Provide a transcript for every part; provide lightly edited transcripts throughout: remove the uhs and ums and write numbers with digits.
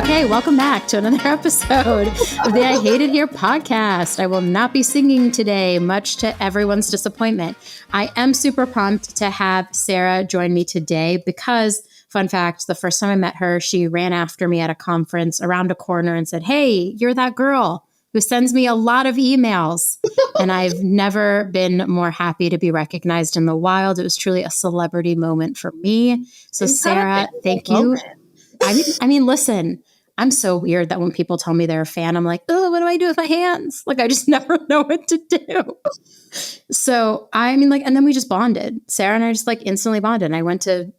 Okay, welcome back to another episode of the I Hate It Here podcast. I will not be singing today, much to everyone's disappointment. I am super pumped to have Sarah join me today because, fun fact, the first time I met her, she ran after me at a conference around a corner and said, "Hey, you're that girl who sends me a lot of emails." And I've never been more happy to be recognized in the wild. It was truly a celebrity moment for me. So Sarah, thank you. I mean, listen, I'm so weird that when people tell me they're a fan, I'm like, oh, what do I do with my hands? Like, I just never know what to do. So, I mean, like, and then we just bonded. Sarah and I just like instantly bonded. And I went to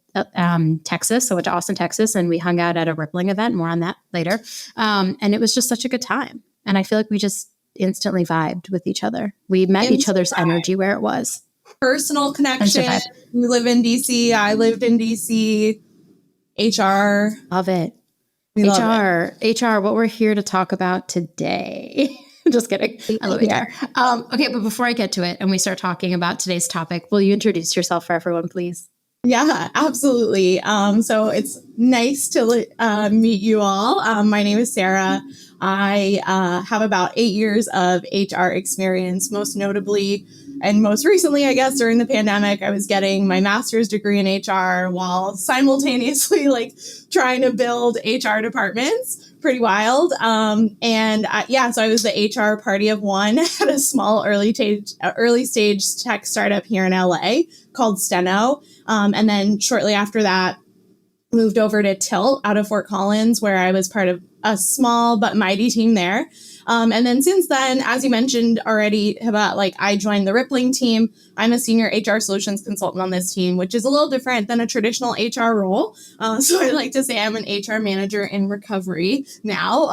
Texas. I went to Austin, Texas, and we hung out at a Rippling event. More on that later. And it was just such a good time. And I feel like we just instantly vibed with each other. We met each other's energy where it was. Personal connection. We live in DC. I lived in DC. HR. Love it. HR, what we're here to talk about today. Just kidding. I love HR. Okay, but before I get to it and we start talking about today's topic, will you introduce yourself for everyone, please? Yeah, absolutely. So it's nice to meet you all. My name is Sarah. I have about 8 years of HR experience, most notably and most recently, I guess, during the pandemic, I was getting my master's degree in HR while simultaneously trying to build HR departments. Pretty wild. So I was the HR party of one at a small early stage tech startup here in LA called Steno. And then shortly after that, moved over to Tilt out of Fort Collins, where I was part of a small but mighty team there. And then since then, as you mentioned already, Hebba, I joined the Rippling team. I'm a senior HR solutions consultant on this team, which is a little different than a traditional HR role. So I like to say I'm an HR manager in recovery now.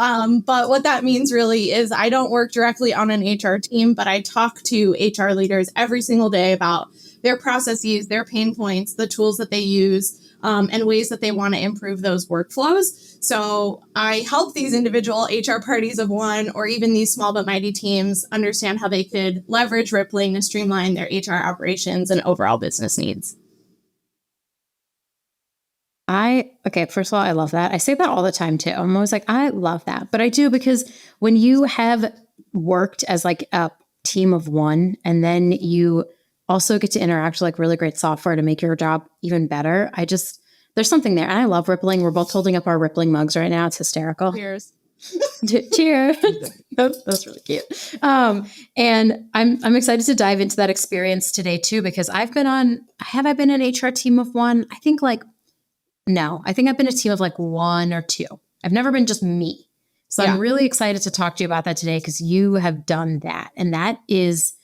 But what that means really is I don't work directly on an HR team, but I talk to HR leaders every single day about their processes, their pain points, the tools that they use, and ways that they want to improve those workflows. So I help these individual HR parties of one, or even these small but mighty teams, understand how they could leverage Rippling to streamline their HR operations and overall business needs. First of all, I love that. I say that all the time too. I'm always like, I love that. But I do, because when you have worked as a team of one, and then you also get to interact with really great software to make your job even better. There's something there. And I love Rippling. We're both holding up our Rippling mugs right now. It's hysterical. Cheers. Cheers. That's really cute. And I'm excited to dive into that experience today too, because have I been an HR team of one? I think no, I think I've been a team of one or two. I've never been just me. So yeah. I'm really excited to talk to you about that today, because you have done that. And that is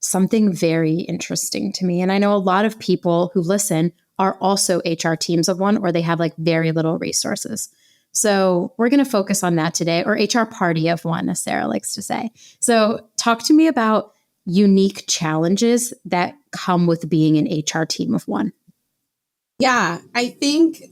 something very interesting to me. And I know a lot of people who listen are also HR teams of one, or they have very little resources. So we're going to focus on that today, or HR party of one, as Sarah likes to say. So talk to me about unique challenges that come with being an HR team of one. Yeah, I think,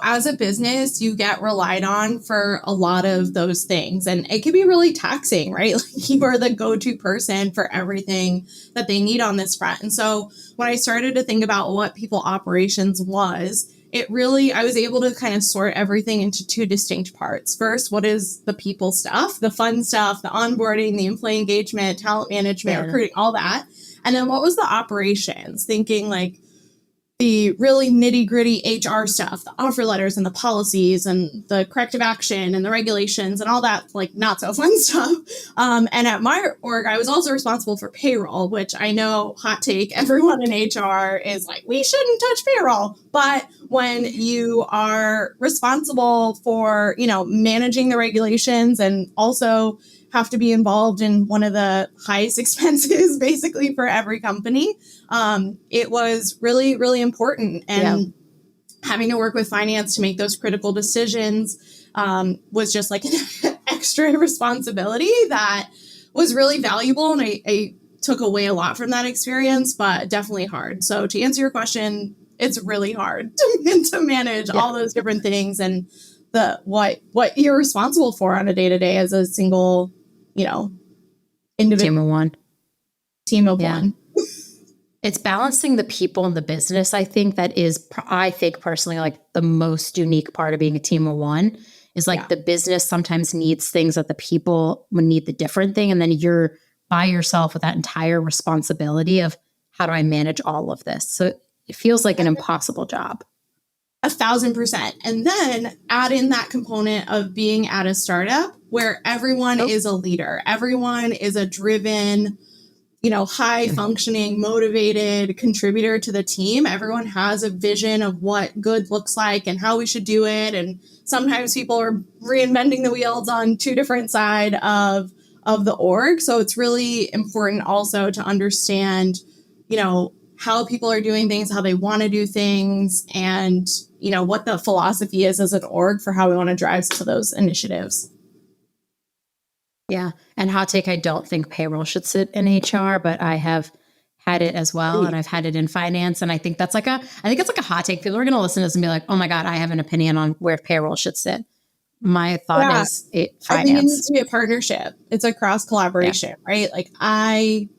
as a business, you get relied on for a lot of those things, and it can be really taxing, right? You are the go-to person for everything that they need on this front. And so when I started to think about what people operations was, I was able to kind of sort everything into two distinct parts. First, what is the people stuff, the fun stuff, the onboarding, the employee engagement, talent management, recruiting, all that. And then what was the operations, thinking the really nitty gritty HR stuff, the offer letters and the policies and the corrective action and the regulations and all that, not so fun stuff. And at my org, I was also responsible for payroll, which I know, hot take, everyone in HR is we shouldn't touch payroll. But when you are responsible for, managing the regulations and also have to be involved in one of the highest expenses basically for every company, it was really, really important. And having to work with finance to make those critical decisions was just an extra responsibility that was really valuable. And I took away a lot from that experience, but definitely hard. So to answer your question, it's really hard to manage all those different things and what you're responsible for on a day-to-day as a single individual team of one. It's balancing the people in the business. I think that is, I think personally, the most unique part of being a team of one is like the business sometimes needs things that the people would need the different thing. And then you're by yourself with that entire responsibility of how do I manage all of this? So it feels like an impossible job. 1,000%. And then add in that component of being at a startup where everyone is a leader. Everyone is a driven, high functioning, motivated contributor to the team. Everyone has a vision of what good looks like and how we should do it. And sometimes people are reinventing the wheels on two different sides of the org. So it's really important also to understand, how people are doing things, how they want to do things, and, what the philosophy is as an org for how we want to drive to those initiatives. Yeah. And hot take, I don't think payroll should sit in HR, but I have had it as well. And I've had it in finance. And I think it's like a hot take. People are going to listen to this and be like, oh my God, I have an opinion on where payroll should sit. My thought is finance. I think it needs to be a partnership. It's a cross collaboration, right? Like I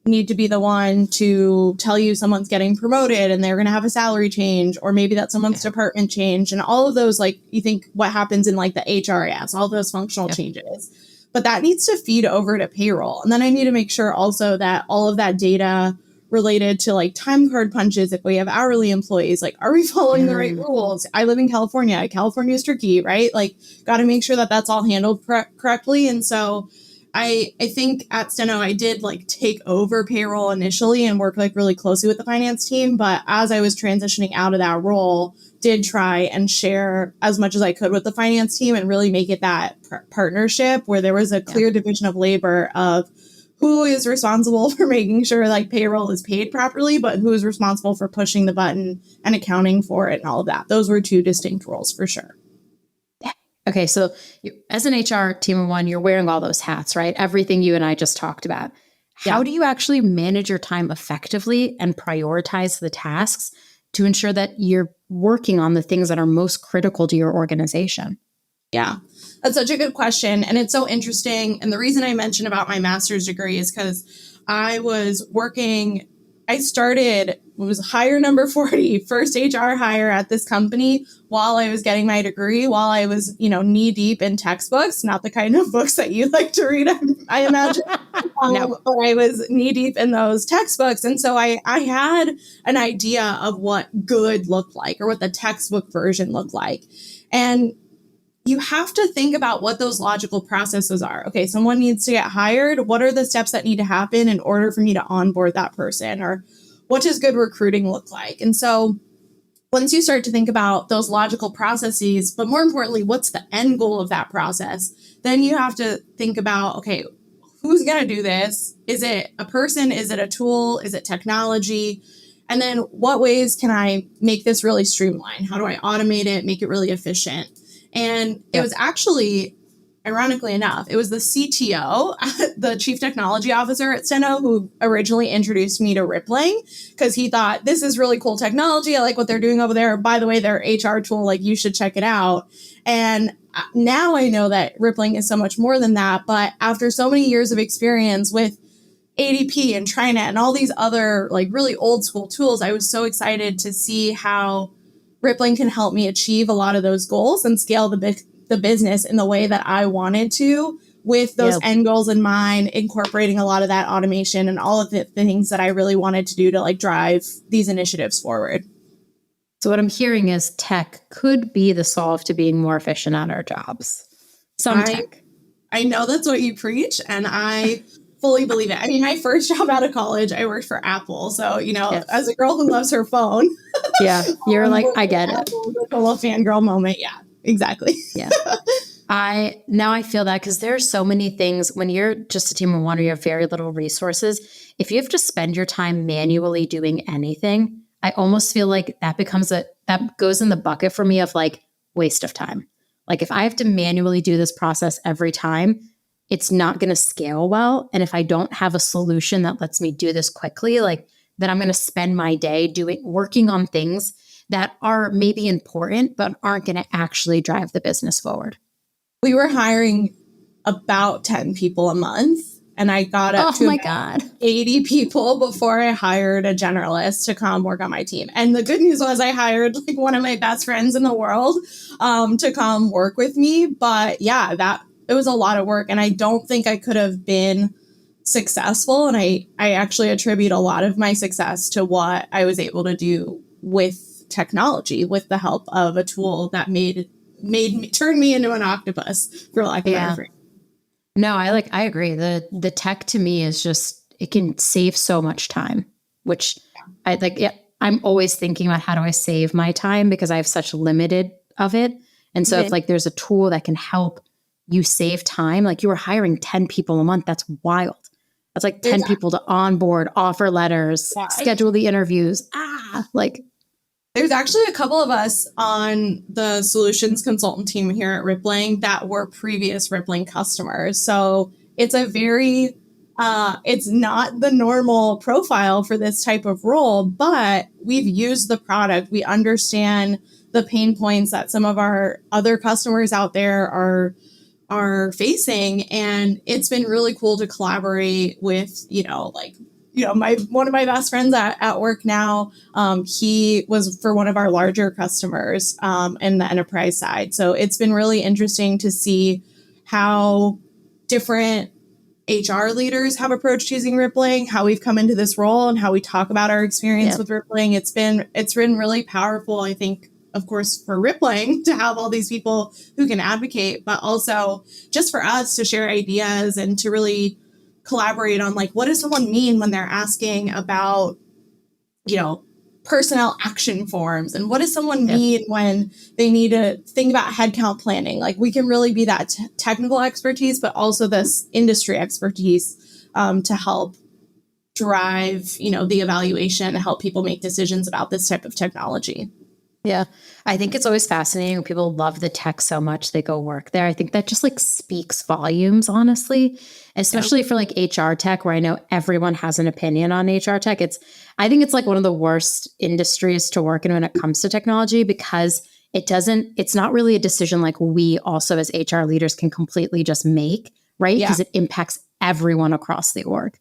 need to be the one to tell you someone's getting promoted and they're going to have a salary change, or maybe that someone's department change, and all of those, like you think what happens in like the HRIS, all those functional changes, but that needs to feed over to payroll. And then I need to make sure also that all of that data related to like time card punches, if we have hourly employees, like, are we following the right rules? I live in California. California is tricky, right? Like, got to make sure that that's all handled correctly. And so I think at Steno, I did like take over payroll initially and work like really closely with the finance team. But as I was transitioning out of that role, did try and share as much as I could with the finance team and really make it that partnership where there was a clear division of labor of who is responsible for making sure like payroll is paid properly, but who is responsible for pushing the button and accounting for it and all of that. Those were two distinct roles for sure. Okay, so as an HR team of one, you're wearing all those hats, right? Everything you and I just talked about. How do you actually manage your time effectively and prioritize the tasks to ensure that you're working on the things that are most critical to your organization? Yeah, that's such a good question. And it's so interesting. And the reason I mentioned about my master's degree is because I started, it was hire number 40, first HR hire at this company while I was getting my degree, while I was, knee deep in textbooks, not the kind of books that you like to read, I imagine. No. But I was knee deep in those textbooks. And so I had an idea of what good looked like or what the textbook version looked like. And you have to think about what those logical processes are. Okay, someone needs to get hired. What are the steps that need to happen in order for me to onboard that person? Or what does good recruiting look like? And so once you start to think about those logical processes, but more importantly, what's the end goal of that process? Then you have to think about, okay, who's going to do this? Is it a person? Is it a tool? Is it technology? And then what ways can I make this really streamlined? How do I automate it, make it really efficient? And it was actually, ironically enough, it was the CTO, the Chief Technology Officer at Steno, who originally introduced me to Rippling because he thought, this is really cool technology. I like what they're doing over there. By the way, their HR tool, like you should check it out. And now I know that Rippling is so much more than that. But after so many years of experience with ADP and TriNet and all these other like really old school tools, I was so excited to see how Rippling can help me achieve a lot of those goals and scale the business in the way that I wanted to, with those end goals in mind, incorporating a lot of that automation and all of the things that I really wanted to do to like drive these initiatives forward. So what I'm hearing is tech could be the solve to being more efficient at our jobs. Tech. I know that's what you preach, and I fully believe it. I mean, my first job out of college, I worked for Apple. So, as a girl who loves her phone. Yeah, you're like, I get it. A little fangirl moment. Yeah, exactly. Yeah. I feel that because there's so many things when you're just a team of one or you have very little resources, if you have to spend your time manually doing anything, I almost feel like that goes in the bucket for me of like waste of time. Like if I have to manually do this process every time, it's not going to scale well. And if I don't have a solution that lets me do this quickly, like then I'm going to spend my day working on things that are maybe important, but aren't going to actually drive the business forward. We were hiring about 10 people a month. And I got up Oh to my about God. 80 people before I hired a generalist to come work on my team. And the good news was I hired like one of my best friends in the world to come work with me. But yeah, it was a lot of work. And I don't think I could have been successful. And I actually attribute a lot of my success to what I was able to do with technology, with the help of a tool that turned me into an octopus, for lack of a better phrase. No, I agree. The tech to me is just, it can save so much time, which I like. Yeah, I'm always thinking about how do I save my time because I have such limited of it. And so if like there's a tool that can help you save time, like you were hiring 10 people a month, that's wild. That's like 10 people to onboard, offer letters, schedule the interviews. There's actually a couple of us on the solutions consultant team here at Rippling that were previous Rippling customers. So it's a very, it's not the normal profile for this type of role, but we've used the product. We understand the pain points that some of our other customers out there are facing. And it's been really cool to collaborate with, one of my best friends at work now, he was for one of our larger customers in the enterprise side. So it's been really interesting to see how different HR leaders have approached using Rippling, how we've come into this role and how we talk about our experience with Rippling. It's been really powerful, I think, of course, for Rippling to have all these people who can advocate, but also just for us to share ideas and to really collaborate on like, what does someone mean when they're asking about, personnel action forms, and what does someone mean when they need to think about headcount planning? Like we can really be that technical expertise, but also this industry expertise to help drive, the evaluation and help people make decisions about this type of technology. Yeah. I think it's always fascinating when people love the tech so much they go work there. I think that just like speaks volumes, honestly, especially for like HR tech, where I know everyone has an opinion on HR tech. I think it's like one of the worst industries to work in when it comes to technology because it's not really a decision like we also as HR leaders can completely just make, right? Because it impacts everyone across the org.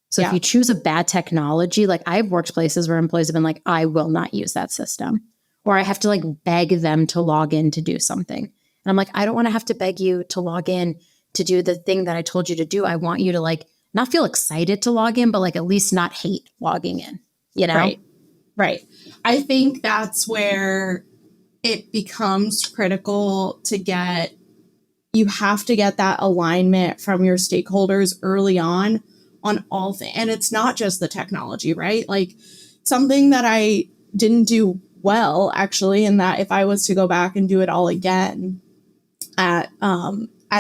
So if you choose a bad technology, like I've worked places where employees have been like, I will not use that system. Or I have to like beg them to log in to do something. And I'm like, I don't want to have to beg you to log in to do the thing that I told you to do. I want you to like not feel excited to log in, but like at least not hate logging in, Right. I think that's where it becomes critical you have to get that alignment from your stakeholders early on all things. And it's not just the technology, right? Like something that I didn't do well, actually, in that if I was to go back and do it all again at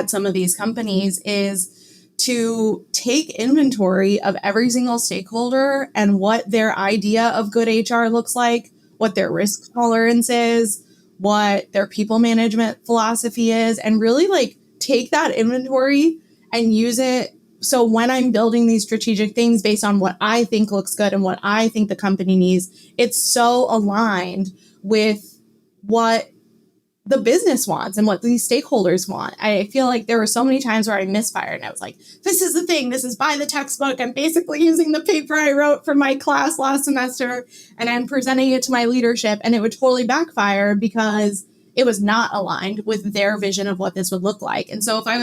some of these companies is to take inventory of every single stakeholder and what their idea of good HR looks like, what their risk tolerance is, what their people management philosophy is, and really like take that inventory and use it. So when I'm building these strategic things based on what I think looks good and what I think the company needs, it's so aligned with what the business wants and what these stakeholders want. I feel like there were so many times where I misfired and I was like, this is the thing. This is by the textbook. I'm basically using the paper I wrote for my class last semester and I'm presenting it to my leadership, and it would totally backfire because it was not aligned with their vision of what this would look like. And so if I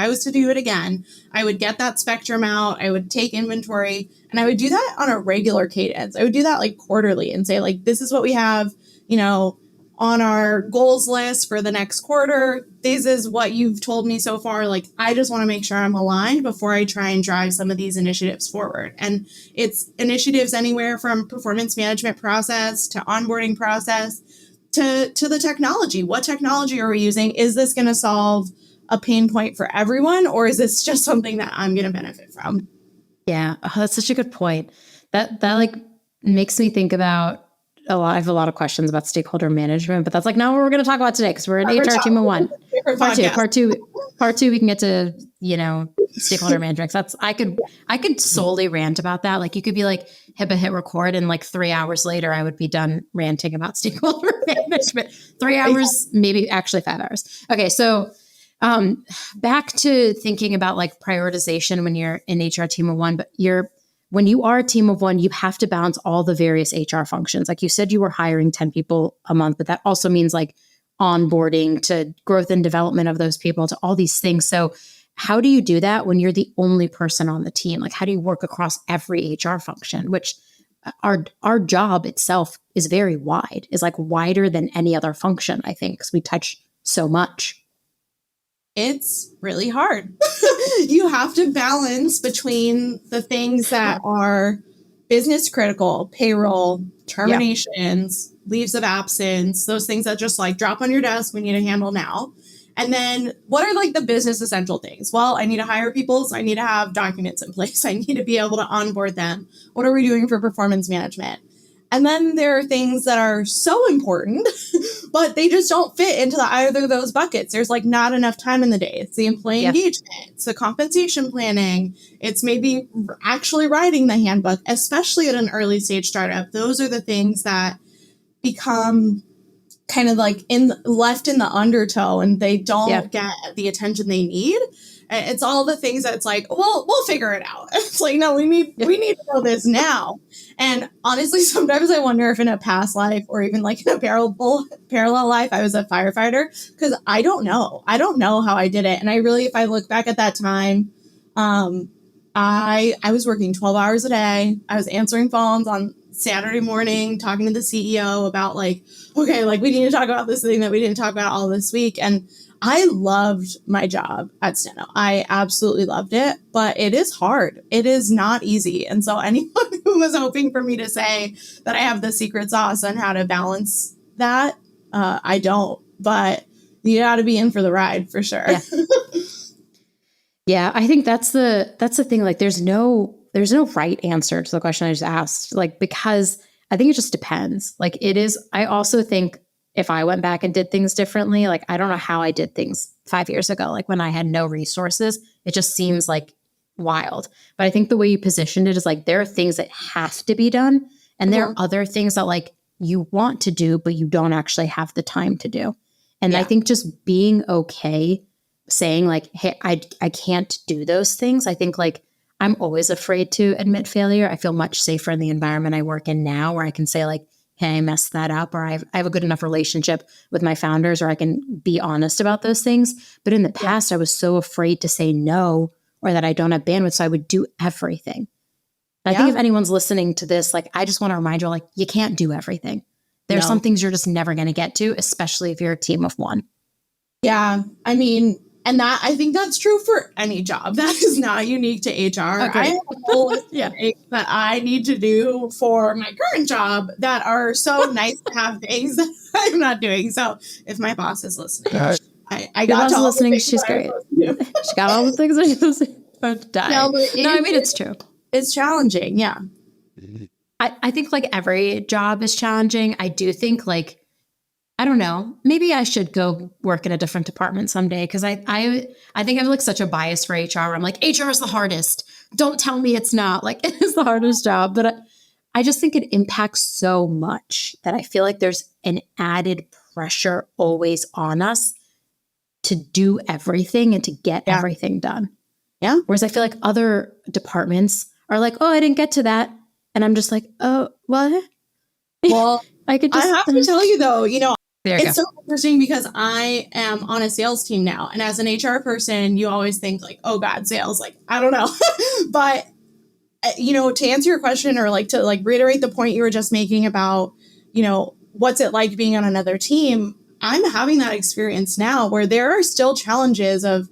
was to do it again, I would get that spectrum out. I would take inventory and I would do that on a regular cadence. I would do that like quarterly and say like, this is what we have, on our goals list for the next quarter. This is what you've told me so far. Like, I just want to make sure I'm aligned before I try and drive some of these initiatives forward. And it's initiatives anywhere from performance management process to onboarding process to the technology. What technology are we using? Is this going to solve a pain point for everyone, or is this just something that I'm going to benefit from? Yeah, that's such a good point. That like makes me think about I have a lot of questions about stakeholder management, but that's like not what we're going to talk about today because we're an HR team of one. Part two, we can get to, stakeholder management. I could solely rant about that. Like you could be like, Hebba, hit record. And like 3 hours later, I would be done ranting about stakeholder management. 3 hours, maybe actually 5 hours. Okay. So Back to thinking about like prioritization when you're an HR team of one, but when you are a team of one, you have to balance all the various HR functions. Like you said, you were hiring 10 people a month, but that also means like onboarding to growth and development of those people to all these things. So how do you do that when you're the only person on the team? Like how do you work across every HR function, which our job itself is very wide, is like wider than any other function, I think, because we touch so much. It's really hard. You have to balance between the things that are business critical, payroll, terminations, leaves of absence, those things that just like drop on your desk, we need to handle now. And then what are like the business essential things? Well, I need to hire people, so I need to have documents in place. I need to be able to onboard them. What are we doing for performance management? And then there are things that are so important, but they just don't fit into either of those buckets. There's like not enough time in the day. It's the employee engagement, it's the compensation planning, it's maybe actually writing the handbook, especially at an early stage startup. Those are the things that become kind of like left in the undertow, and they don't get the attention they need. It's all the things that's like, well, we'll figure it out. It's like, no, we need to know this now. And honestly, sometimes I wonder if in a past life or even like in a parallel life, I was a firefighter, because I don't know how I did it. And I really, if I look back at that time, I was working 12 hours a day. I was answering phones on Saturday morning, talking to the CEO about like, okay, like we need to talk about this thing that we didn't talk about all this week. And I loved my job at Steno. I absolutely loved it, but it is hard. It is not easy. And so anyone who was hoping for me to say that I have the secret sauce on how to balance that, I don't, but you got to be in for the ride for sure. Yeah, I think that's the thing. Like there's no right answer to the question I just asked, like, because I think it just depends. Like it is, I also think if I went back and did things differently, like I don't know how I did things 5 years ago, like when I had no resources, it just seems like wild. But I think the way you positioned it is like, there are things that have to be done. And there are other things that like you want to do, but you don't actually have the time to do. And I think just being okay saying like, hey, I can't do those things. I think like I'm always afraid to admit failure. I feel much safer in the environment I work in now, where I can say like, hey, I messed that up, or I have a good enough relationship with my founders, or I can be honest about those things. But in the past, I was so afraid to say no, or that I don't have bandwidth, so I would do everything. I think if anyone's listening to this, like I just want to remind you, like you can't do everything. There's some things you're just never going to get to, especially if you're a team of one. Yeah, I mean, and that I think that's true for any job. That is not unique to HR. Okay. I have a whole list of things that I need to do for my current job that are so nice to have things that I'm not doing. So if my boss is listening, I got to listening. She's great. She got all the things that she's supposed to die. No, I mean, it's true. It's challenging. Yeah. I think like every job is challenging. I do think like, I don't know, maybe I should go work in a different department someday, because I think I have like such a bias for HR. I'm like, HR is the hardest. Don't tell me it's not. Like it is the hardest job. But I just think it impacts so much that I feel like there's an added pressure always on us to do everything and to get everything done. Yeah. Whereas I feel like other departments are like, oh, I didn't get to that. And I'm just like, oh, what? Well, I have to tell you though, it's so interesting because I am on a sales team now. And as an HR person, you always think like, oh God, sales, like, I don't know. But, to answer your question, or like to like reiterate the point you were just making about, what's it like being on another team? I'm having that experience now where there are still challenges of,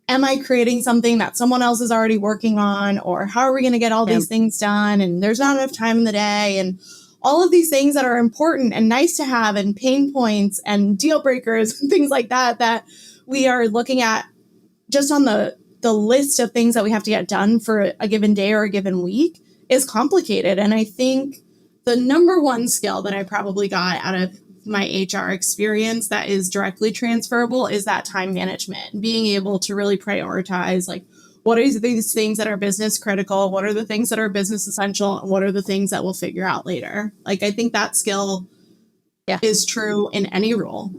am I creating something that someone else is already working on? Or how are we going to get all these things done? And there's not enough time in the day. And all of these things that are important and nice to have, and pain points and deal breakers and things like that, that we are looking at just on the list of things that we have to get done for a given day or a given week is complicated. And I think the number one skill that I probably got out of my HR experience that is directly transferable is that time management, being able to really prioritize like, what are these things that are business critical? What are the things that are business essential? And what are the things that we'll figure out later? Like, I think that skill is true in any role.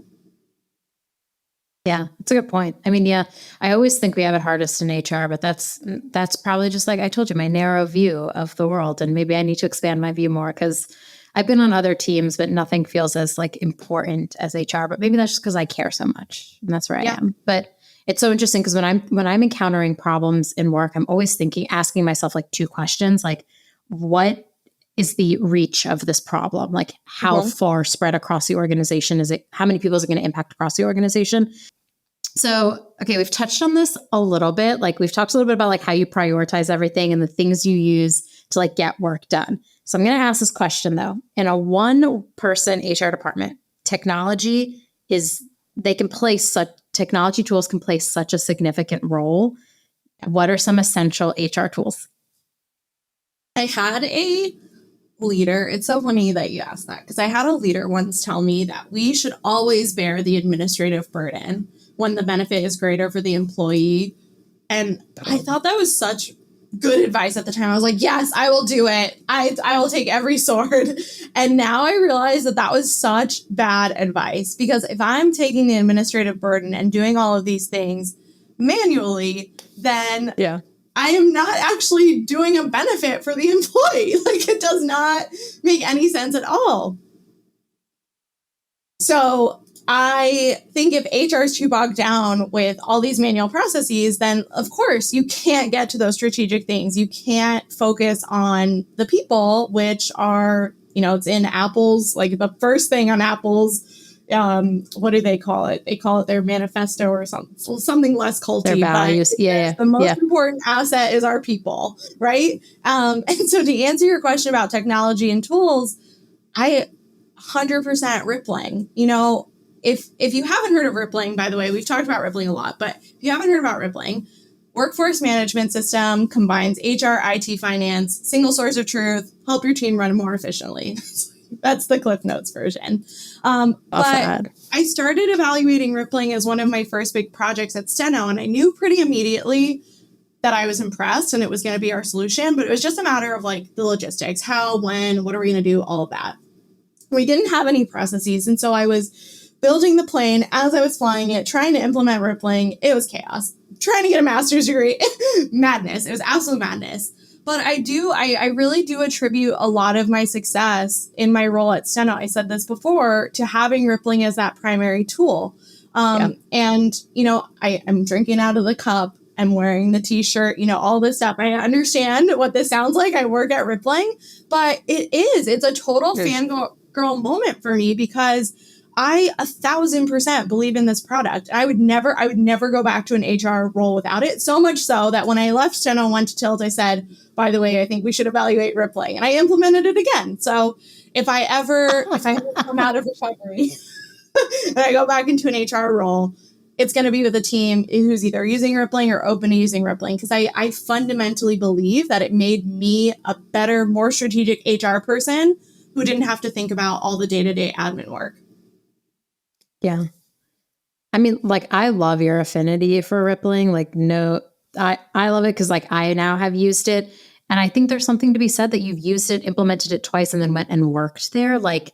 Yeah, that's a good point. I mean, yeah, I always think we have it hardest in HR, but that's probably just like I told you, my narrow view of the world. And maybe I need to expand my view more because I've been on other teams, but nothing feels as like important as HR. But maybe that's just because I care so much, and that's where I am. But it's so interesting because when I'm encountering problems in work, I'm always asking myself like two questions, like what is the reach of this problem? Like how far spread across the organization is it? How many people is it going to impact across the organization? So, okay, we've touched on this a little bit. Like we've talked a little bit about like how you prioritize everything and the things you use to like get work done. So I'm going to ask this question though. In a one person HR department, technology tools can play such a significant role. What are some essential HR tools? I had a leader. It's so funny that you asked that because I had a leader once tell me that we should always bear the administrative burden when the benefit is greater for the employee. And I thought that was such good advice at the time. I was like, yes, I will do it. I will take every sword. And now I realize that that was such bad advice because if I'm taking the administrative burden and doing all of these things manually, then I am not actually doing a benefit for the employee. Like it does not make any sense at all. So I think if HR is too bogged down with all these manual processes, then of course you can't get to those strategic things. You can't focus on the people, which are, it's in Apple's, like the first thing on Apple's, what do they call it? They call it their manifesto or something less culty. Their values. The most important asset is our people, right? And so to answer your question about technology and tools, I 100% Rippling. If you haven't heard of Rippling, by the way, we've talked about Rippling a lot, but if you haven't heard about Rippling, workforce management system combines HR, IT, finance, single source of truth, help your team run more efficiently. That's the Cliff Notes version. But I started evaluating Rippling as one of my first big projects at Steno, and I knew pretty immediately that I was impressed and it was going to be our solution, but it was just a matter of like the logistics, how, when, what are we going to do, all of that. We didn't have any processes, and so I was building the plane as I was flying it, trying to implement Rippling. It was chaos. Trying to get a master's degree, madness. It was absolute madness. But I really do attribute a lot of my success in my role at Steno, I said this before, to having Rippling as that primary tool. And, I am drinking out of the cup. I'm wearing the t-shirt, all this stuff. I understand what this sounds like. I work at Rippling, but it's a total fangirl moment for me because I 1,000% believe in this product. I would never go back to an HR role without it. So much so that when I left Steno and went to Tilt, I said, by the way, I think we should evaluate Rippling. And I implemented it again. So if I ever come out of recovery and I go back into an HR role, it's going to be with a team who's either using Rippling or open to using Rippling. Because I fundamentally believe that it made me a better, more strategic HR person who didn't have to think about all the day-to-day admin work. Yeah. I mean, like, I love your affinity for Rippling. Like, no, I love it because, like, I now have used it. And I think there's something to be said that you've used it, implemented it twice, and then went and worked there. Like,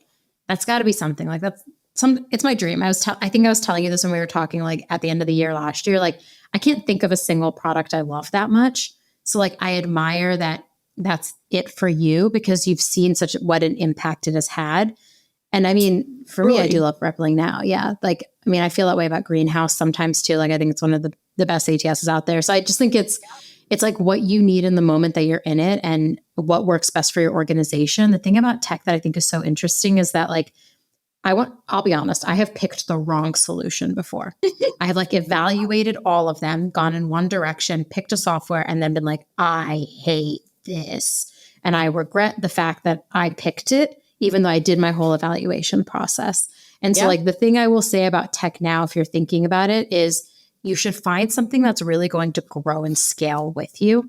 that's got to be something. Like, it's my dream. I think I was telling you this when we were talking, like, at the end of the year last year. Like, I can't think of a single product I love that much. So, like, I admire that that's it for you because you've seen what an impact it has had. And I mean, for me, I do love Rippling now. Yeah. Like, I mean, I feel that way about Greenhouse sometimes too. Like, I think it's one of the best ATSs out there. So I just think it's like what you need in the moment that you're in it and what works best for your organization. The thing about tech that I think is so interesting is that, like, I'll be honest, I have picked the wrong solution before. I have, like, evaluated all of them, gone in one direction, picked a software, and then been like, I hate this. And I regret the fact that I picked it, even though I did my whole evaluation process. And so, like, the thing I will say about tech now, if you're thinking about it, is you should find something that's really going to grow and scale with you,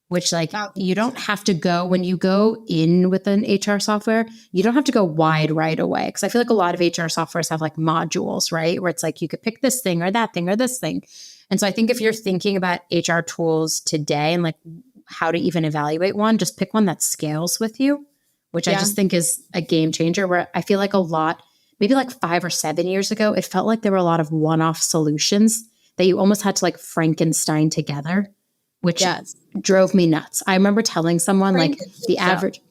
which, like, you don't have to go, when you go in with an HR software, you don't have to go wide right away. Because I feel like a lot of HR softwares have, like, modules, right? Where it's like, you could pick this thing or that thing or this thing. And so I think if you're thinking about HR tools today and, like, how to even evaluate one, just pick one that scales with you, which I just think is a game changer, where I feel like a lot, maybe like 5 or 7 years ago, it felt like there were a lot of one-off solutions that you almost had to like Frankenstein together, which drove me nuts. I remember telling someone like the average,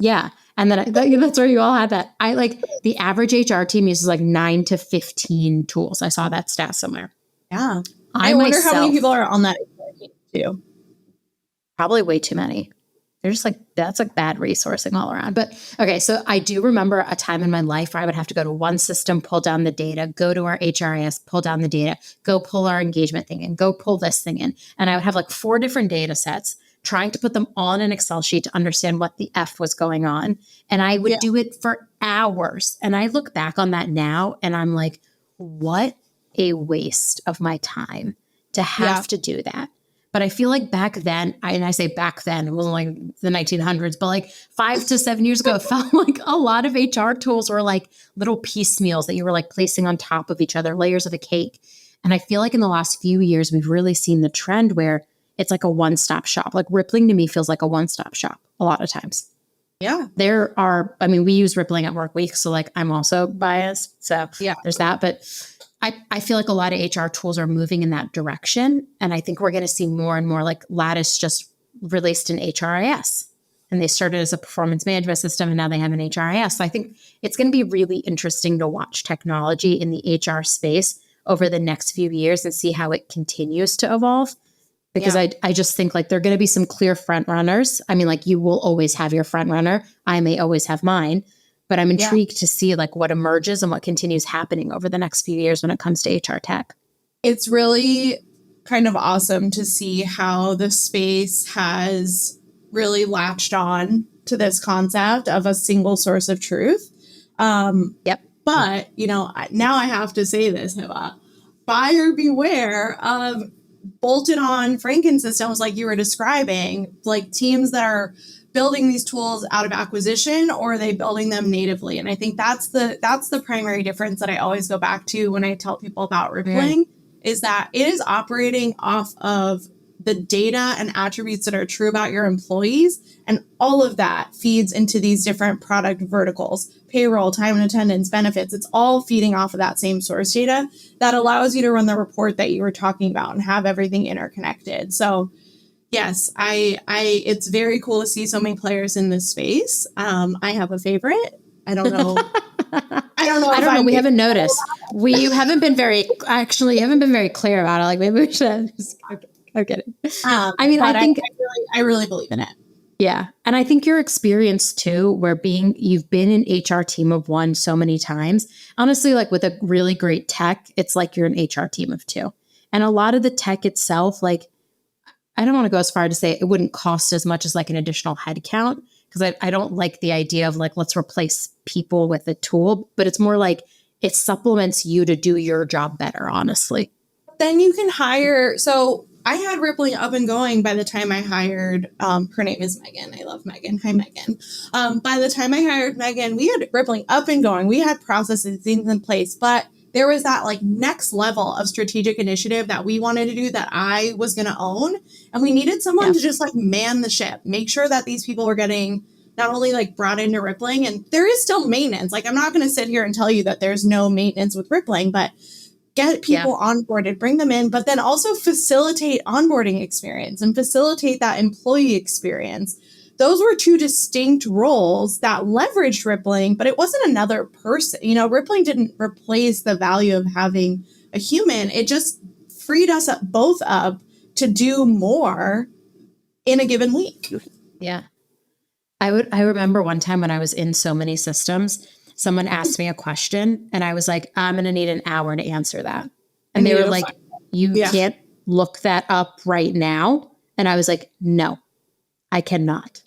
and then that's where you all had that. I like the average HR team uses like 9 to 15 tools. I saw that stat somewhere. Yeah. I wonder how many people are on that too. Probably way too many. They're just like, that's like bad resourcing all around. But okay, so I do remember a time in my life where I would have to go to one system, pull down the data, go to our HRIS, pull down the data, go pull our engagement thing in, go pull this thing in. And I would have like 4 different data sets, trying to put them all in an Excel sheet to understand what the F was going on. And I would do it for hours. And I look back on that now and I'm like, what a waste of my time to have to do that. But I feel like back then, and I say back then, it wasn't like the 1900s, but like 5 to 7 years ago, it felt like a lot of HR tools were like little piecemeals that you were like placing on top of each other, layers of a cake. And I feel like in the last few years, we've really seen the trend where it's like a one-stop shop. Like Rippling to me feels like a one-stop shop a lot of times. Yeah. We use Rippling at Work Week. So like I'm also biased. So there's that. But I feel like a lot of HR tools are moving in that direction. And I think we're going to see more and more. Like Lattice just released an HRIS and they started as a performance management system and now they have an HRIS. So I think it's going to be really interesting to watch technology in the HR space over the next few years and see how it continues to evolve. Because I just think like there are going to be some clear front runners. I mean, like you will always have your front runner. I may always have mine. But I'm intrigued to see like what emerges and what continues happening over the next few years when it comes to HR tech. It's really kind of awesome to see how the space has really latched on to this concept of a single source of truth. But, now I have to say this, Hebba. Buyer beware of bolted on Franken systems like you were describing, like teams that are building these tools out of acquisition, or are they building them natively? And I think that's the primary difference that I always go back to when I tell people about Rippling, is that it is operating off of the data and attributes that are true about your employees. And all of that feeds into these different product verticals, payroll, time and attendance, benefits. It's all feeding off of that same source data that allows you to run the report that you were talking about and have everything interconnected. So yes, it's very cool to see so many players in this space. I have a favorite. I don't know. I don't know. We haven't noticed. We haven't been very clear about it. Like maybe we should. I get it. I really believe in it. Yeah. And I think your experience too, where you've been an HR team of one so many times, honestly, like with a really great tech, it's like you're an HR team of two. And a lot of the tech itself, like, I don't want to go as far to say it wouldn't cost as much as like an additional headcount, because I don't like the idea of like, let's replace people with a tool, but it's more like it supplements you to do your job better, honestly. Then you can hire. So I had Rippling up and going by the time I hired, her name is Megan. I love Megan. Hi, Megan. By the time I hired Megan, we had Rippling up and going. We had processes, things in place, but there was that like next level of strategic initiative that we wanted to do that I was going to own. And we needed someone to just like man the ship, make sure that these people were getting not only like brought into Rippling, and there is still maintenance. Like I'm not going to sit here and tell you that there's no maintenance with Rippling, but get people onboarded, bring them in, but then also facilitate onboarding experience and facilitate that employee experience. Those were two distinct roles that leveraged Rippling, but it wasn't another person. Rippling didn't replace the value of having a human. It just freed us both up to do more in a given week. Yeah. I remember one time when I was in so many systems, someone asked me a question and I was like, I'm going to need an hour to answer that. And they were like, you can't look that up right now. And I was like, no, I cannot.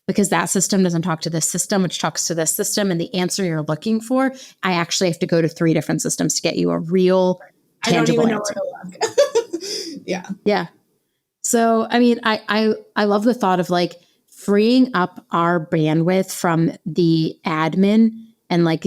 Because that system doesn't talk to this system, which talks to this system. And the answer you're looking for, I actually have to go to 3 different systems to get you a real tangible answer. Yeah. Yeah. So, I mean, I love the thought of like freeing up our bandwidth from the admin and like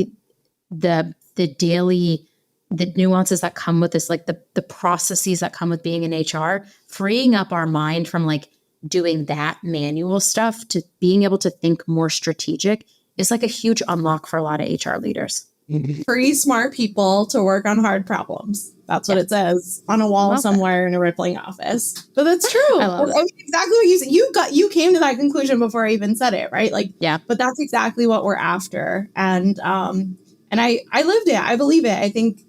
the daily, the nuances that come with this, like the processes that come with being in HR, freeing up our mind from like doing that manual stuff to being able to think more strategic is like a huge unlock for a lot of HR leaders. Free smart people to work on hard problems. That's what it says on a wall somewhere in a rippling office. But that's true. I love it. Exactly what you said. You came to that conclusion before I even said it, right? Like, Yeah. But that's exactly what we're after. And I lived it. I believe it. I think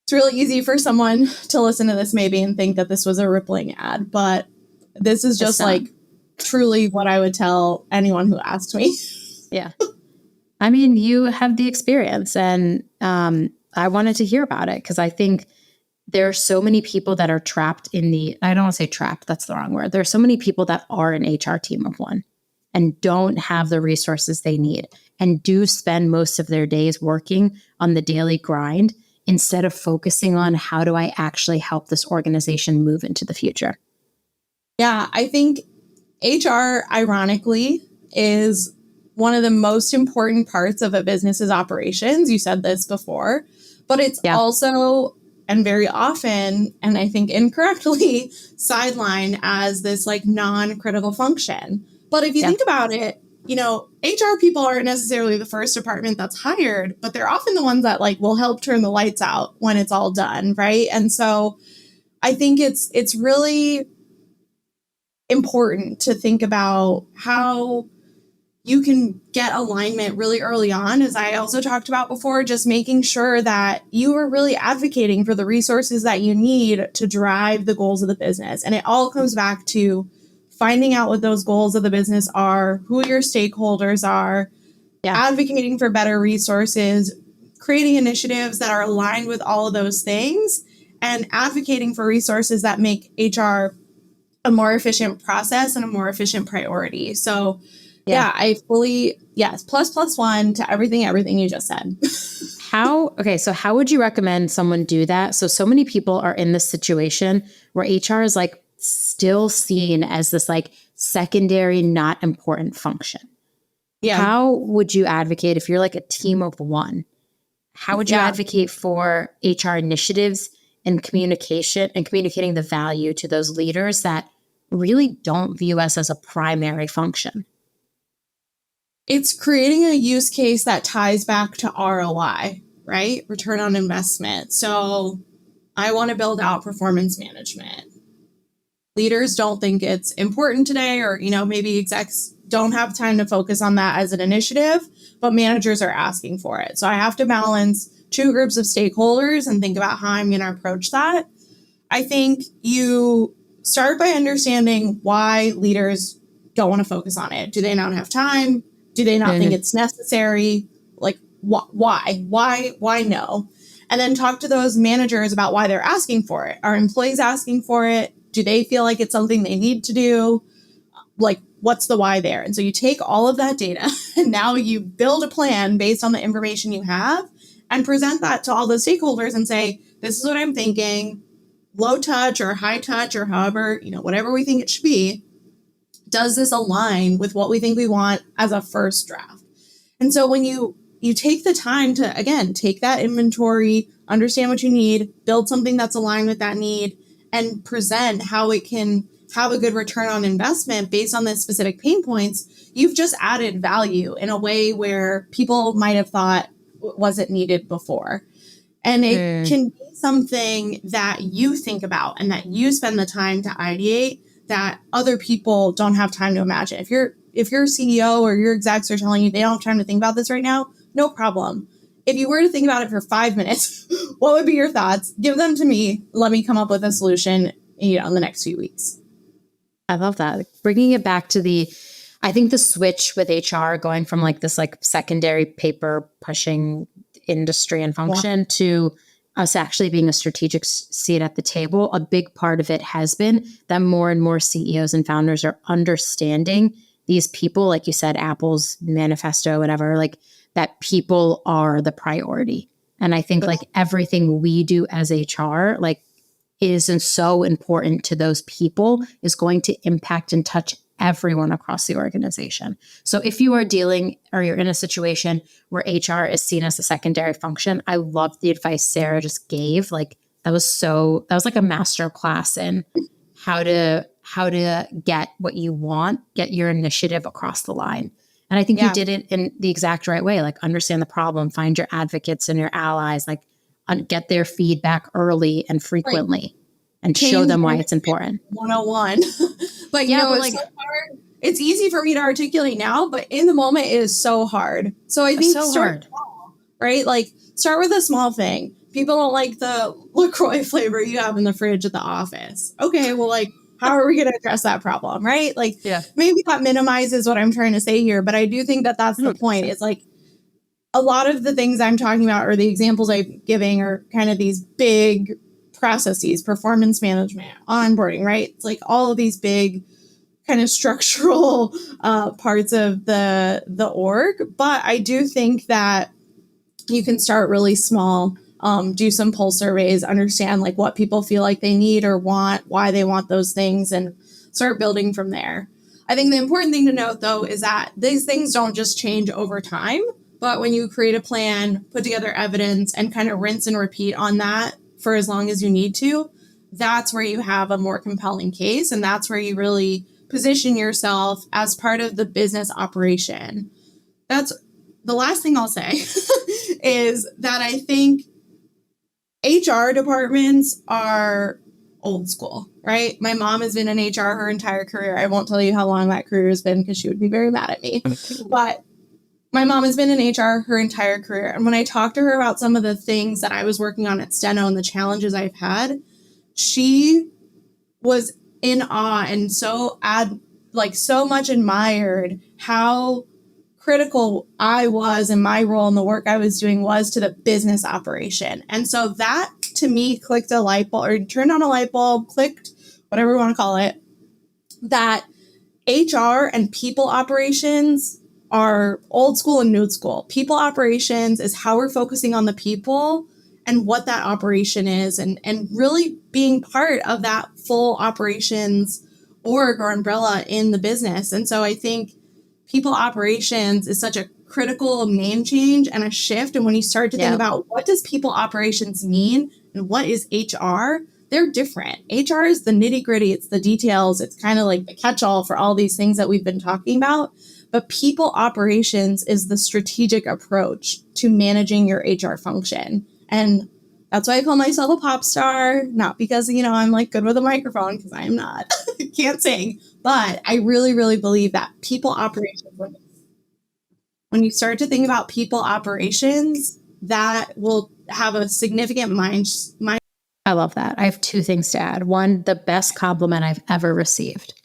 it's really easy for someone to listen to this maybe and think that this was a rippling ad, but this is just like truly what I would tell anyone who asked me. Yeah. I mean, you have the experience, and I wanted to hear about it because I think there are so many people that are trapped in I don't want to say trapped, that's the wrong word. There are so many people that are an HR team of one and don't have the resources they need and do spend most of their days working on the daily grind instead of focusing on how do I actually help this organization move into the future. Yeah, I think HR, ironically, is one of the most important parts of a business's operations. You said this before, but it's also, and very often, and I think incorrectly, sidelined as this like non-critical function. But if you think about it, HR people aren't necessarily the first department that's hired, but they're often the ones that like will help turn the lights out when it's all done, right? And so I think it's really important to think about how you can get alignment really early on, as I also talked about before, just making sure that you are really advocating for the resources that you need to drive the goals of the business. And it all comes back to finding out what those goals of the business are, who your stakeholders are, advocating for better resources, creating initiatives that are aligned with all of those things, and advocating for resources that make HR a more efficient process and a more efficient priority. So I fully, plus one to everything you just said. So how would you recommend someone do that? So many people are in this situation where HR is like still seen as this like secondary, not important function. Yeah. How would you advocate if you're like a team of one? How would you advocate for HR initiatives and communication and communicating the value to those leaders that really don't view us as a primary function? It's creating a use case that ties back to ROI, right? Return on investment. So I want to build out performance management. Leaders don't think it's important today, or, maybe execs don't have time to focus on that as an initiative, but managers are asking for it. So I have to balance two groups of stakeholders and think about how I'm going to approach that. I think you start by understanding why leaders don't want to focus on it. Do they not have time? Do they not think it's necessary? Like, why? Why no? And then talk to those managers about why they're asking for it. Are employees asking for it? Do they feel like it's something they need to do? Like, what's the why there? And so you take all of that data and now you build a plan based on the information you have and present that to all the stakeholders and say, this is what I'm thinking, low touch or high touch or however, whatever we think it should be. Does this align with what we think we want as a first draft? And so when you take the time to, again, take that inventory, understand what you need, build something that's aligned with that need, and present how it can have a good return on investment based on the specific pain points, you've just added value in a way where people might have thought wasn't needed before. And it can be something that you think about and that you spend the time to ideate that other people don't have time to imagine. If your CEO or your execs are telling you they don't have time to think about this right now, no problem. If you were to think about it for 5 minutes, what would be your thoughts? Give them to me. Let me come up with a solution, in the next few weeks. I love that. Bringing it back to I think the switch with HR going from like this like secondary paper pushing industry and function to us actually being a strategic seat at the table, a big part of it has been that more and more CEOs and founders are understanding these people, like you said, Apple's manifesto, whatever, like that people are the priority. And I think like everything we do as HR, like isn't so important to those people is going to impact and touch everyone across the organization. So if you are dealing or you're in a situation where HR is seen as a secondary function, I love the advice Sarah just gave. Like that was like a master class in how to get what you want, get your initiative across the line. And I think you did it in the exact right way. Like understand the problem, find your advocates and your allies, like get their feedback early and frequently and show them why it's important. 101. But you know, it's so hard. It's easy for me to articulate now, but in the moment it is so hard. So I think start small, right? Like start with a small thing. People don't like the LaCroix flavor you have in the fridge at the office. Okay, well, like, how are we going to address that problem, right? Like, maybe that minimizes what I'm trying to say here, but I do think that that's the point. It's like a lot of the things I'm talking about or the examples I'm giving are kind of these big processes, performance management, onboarding, right? It's like all of these big kind of structural parts of the org. But I do think that you can start really small, do some pulse surveys, understand like what people feel like they need or want, why they want those things, and start building from there. I think the important thing to note, though, is that these things don't just change over time, but when you create a plan, put together evidence, and kind of rinse and repeat on that for as long as you need to, that's where you have a more compelling case, and that's where you really position yourself as part of the business operation. That's the last thing I'll say is that I think HR departments are old school, right? My mom has been in HR her entire career. I won't tell you how long that career has been because she would be very mad at me. But my mom has been in HR her entire career. And when I talked to her about some of the things that I was working on at Steno and the challenges I've had, she was in awe and so much admired how critical I was and my role in the work I was doing was to the business operation. And so that to me clicked a light bulb, or turned on a light bulb, clicked, whatever you want to call it, that HR and people operations are old school and new school. People operations is how we're focusing on the people and what that operation is, and really being part of that full operations org or umbrella in the business. And so I think people operations is such a critical name change and a shift. And when you start to think about what does people operations mean and what is HR, they're different. HR is the nitty gritty. It's the details. It's kind of like the catch-all for all these things that we've been talking about. But people operations is the strategic approach to managing your HR function. And that's why I call myself a pop star, not because, I'm like good with a microphone, because I am not. Can't sing. But I really, really believe that people operations, when you start to think about people operations, that will have a significant mind. I love that. I have two things to add. One, the best compliment I've ever received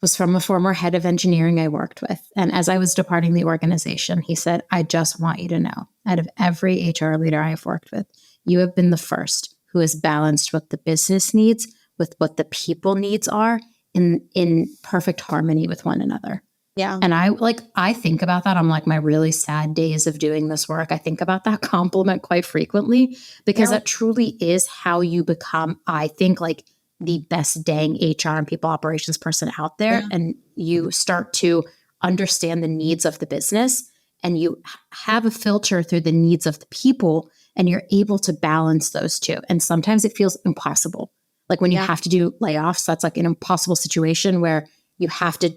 was from a former head of engineering I worked with. And as I was departing the organization, he said, I just want you to know, out of every HR leader I have worked with, you have been the first who has balanced what the business needs with what the people needs are in perfect harmony with one another. Yeah. And I think about that on like my really sad days of doing this work. I think about that compliment quite frequently because that truly is how you become, I think, like the best dang HR and people operations person out there. Yeah. And you start to understand the needs of the business and you have a filter through the needs of the people and you're able to balance those two. And sometimes it feels impossible. Like when you have to do layoffs, that's like an impossible situation where you have to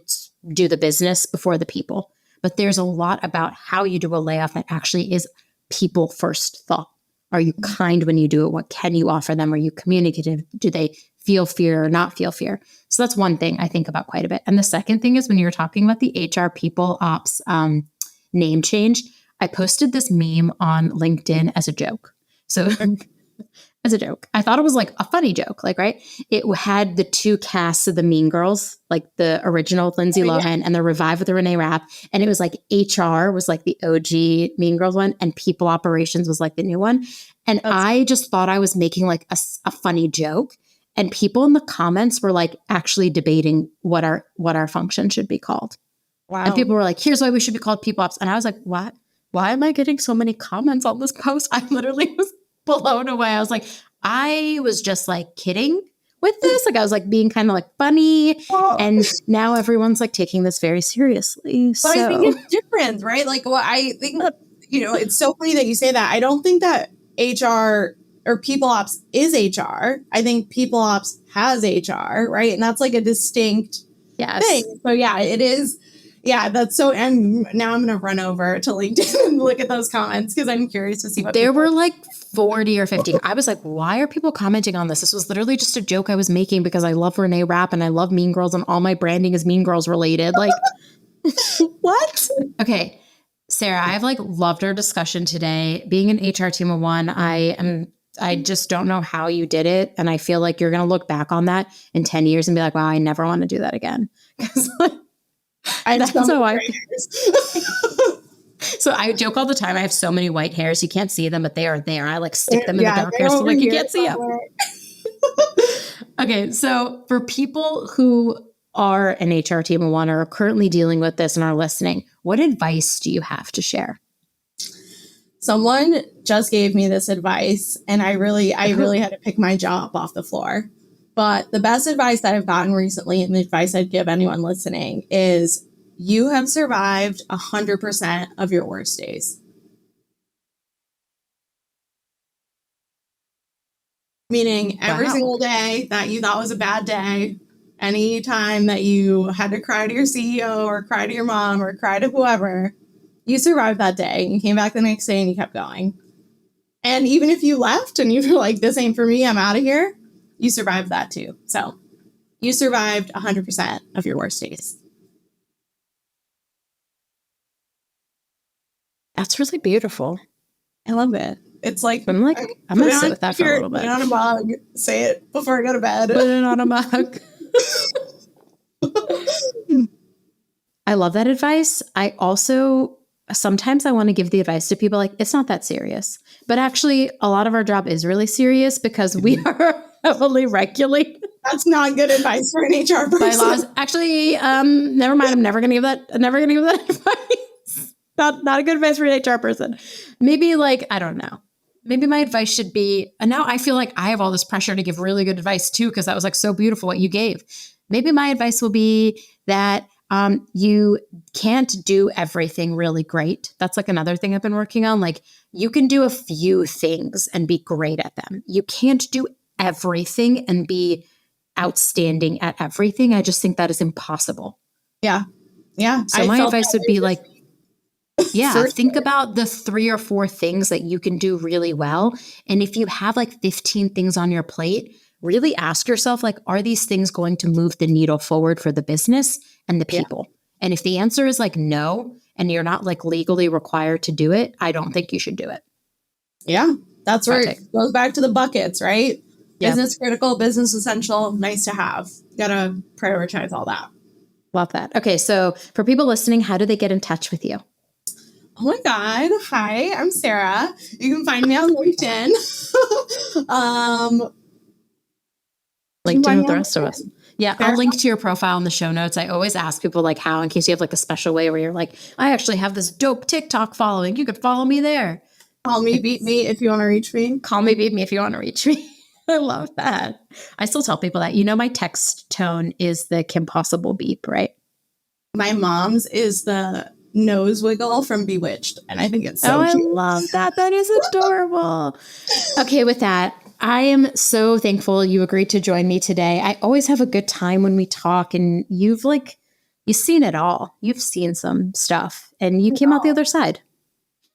do the business before the people. But there's a lot about how you do a layoff that actually is people first thought. Are you kind when you do it? What can you offer them? Are you communicative? Do they feel fear or not feel fear? So that's one thing I think about quite a bit. And the second thing is when you were talking about the HR people ops name change, I posted this meme on LinkedIn as a joke. So as a joke, I thought it was like a funny joke, like, right? It had the two casts of the Mean Girls, like the original Lindsay Lohan and the revive with the Renee Rapp. And it was like HR was like the OG Mean Girls one and people operations was like the new one. And I just thought I was making like a funny joke. And people in the comments were like actually debating what our function should be called. Wow. And people were like, here's why we should be called people ops. And I was like, what? Why am I getting so many comments on this post? I literally was blown away. I was like, I was just like kidding with this. Like I was like being kind of like funny. And now everyone's like taking this very seriously. But I think it's different, right? Like what I think, it's so funny that you say that. I don't think that HR or people ops is HR. I think people ops has HR, right? And that's like a distinct thing. So yeah, it is. Yeah, that's so. And now I'm going to run over to LinkedIn and look at those comments because I'm curious to see what there were like 40 or 50. I was like, why are people commenting on this? This was literally just a joke I was making because I love Renee Rapp and I love Mean Girls and all my branding is Mean Girls related. Like, what? Okay, Sarah, I've like loved our discussion today. Being an HR team of one, I just don't know how you did it. And I feel like you're going to look back on that in 10 years and be like, wow, I never want to do that again. That's how I So I joke all the time. I have so many white hairs. You can't see them, but they are there. I like stick them in the dark hair so like you can't see them. Okay. So for people who are an HR team of one or are currently dealing with this and are listening, what advice do you have to share? Someone just gave me this advice and I really had to pick my jaw up off the floor. But the best advice that I've gotten recently and the advice I'd give anyone listening is you have survived 100% of your worst days. Meaning every single day that you thought was a bad day, any time that you had to cry to your CEO or cry to your mom or cry to whoever, you survived that day. You came back the next day and you kept going. And even if you left and you were like, this ain't for me, I'm out of here, you survived that too. So you survived 100% of your worst days. That's really beautiful. I love it. It's like, I'm going to sit with that for a little bit. Put it on a mug. Say it before I go to bed. Put it on a mug. I love that advice. I also, sometimes I want to give the advice to people like, it's not that serious. But actually, a lot of our job is really serious because we are heavily regulated. That's not good advice for an HR person. By laws. Actually, never mind. I'm never going to give that advice. Not a good advice for an HR person. Maybe like, I don't know. Maybe my advice should be, and now I feel like I have all this pressure to give really good advice too, because that was like so beautiful what you gave. Maybe my advice will be that you can't do everything really great. That's like another thing I've been working on. Like you can do a few things and be great at them. You can't do everything and be outstanding at everything. I just think that is impossible. Yeah. Yeah. So my advice would be like, think about the 3 or 4 things that you can do really well. And if you have like 15 things on your plate, really ask yourself, like, are these things going to move the needle forward for the business and the people? Yeah. And if the answer is like no, and you're not like legally required to do it, I don't think you should do it. Yeah, that's where it goes back to the buckets, right? Yep. Business critical, business essential, nice to have. Got to prioritize all that. Love that. Okay, so for people listening, how do they get in touch with you? Oh my God. Hi, I'm Sarah. You can find me on LinkedIn. LinkedIn with the rest of us. Yeah, I'll link to your profile in the show notes. I always ask people like how, in case you have like a special way where you're like, I actually have this dope TikTok following. You could follow me there. Call me, beat me if you want to reach me. Call me, beat me if you want to reach me. I love that. I still tell people that, my text tone is the Kim Possible beep, right? My mom's is the nose wiggle from Bewitched. And I think it's so cute. I love that. That is adorable. Okay, with that, I am so thankful you agreed to join me today. I always have a good time when we talk, and you've seen it all. You've seen some stuff and you came out the other side.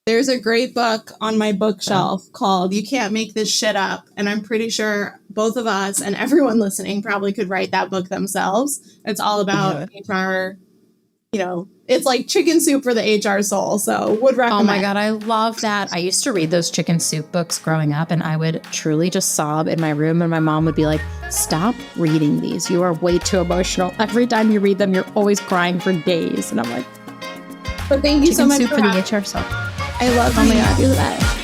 There's a great book on my bookshelf called You Can't Make This Shit Up. And I'm pretty sure both of us and everyone listening probably could write that book themselves. It's all about HR, it's like chicken soup for the HR soul. So would recommend. Oh my God, I love that. I used to read those chicken soup books growing up, and I would truly just sob in my room, and my mom would be like, stop reading these. You are way too emotional. Every time you read them, you're always crying for days. And I'm like, but thank you so much for the HR soul. I love you. Oh my God, do that.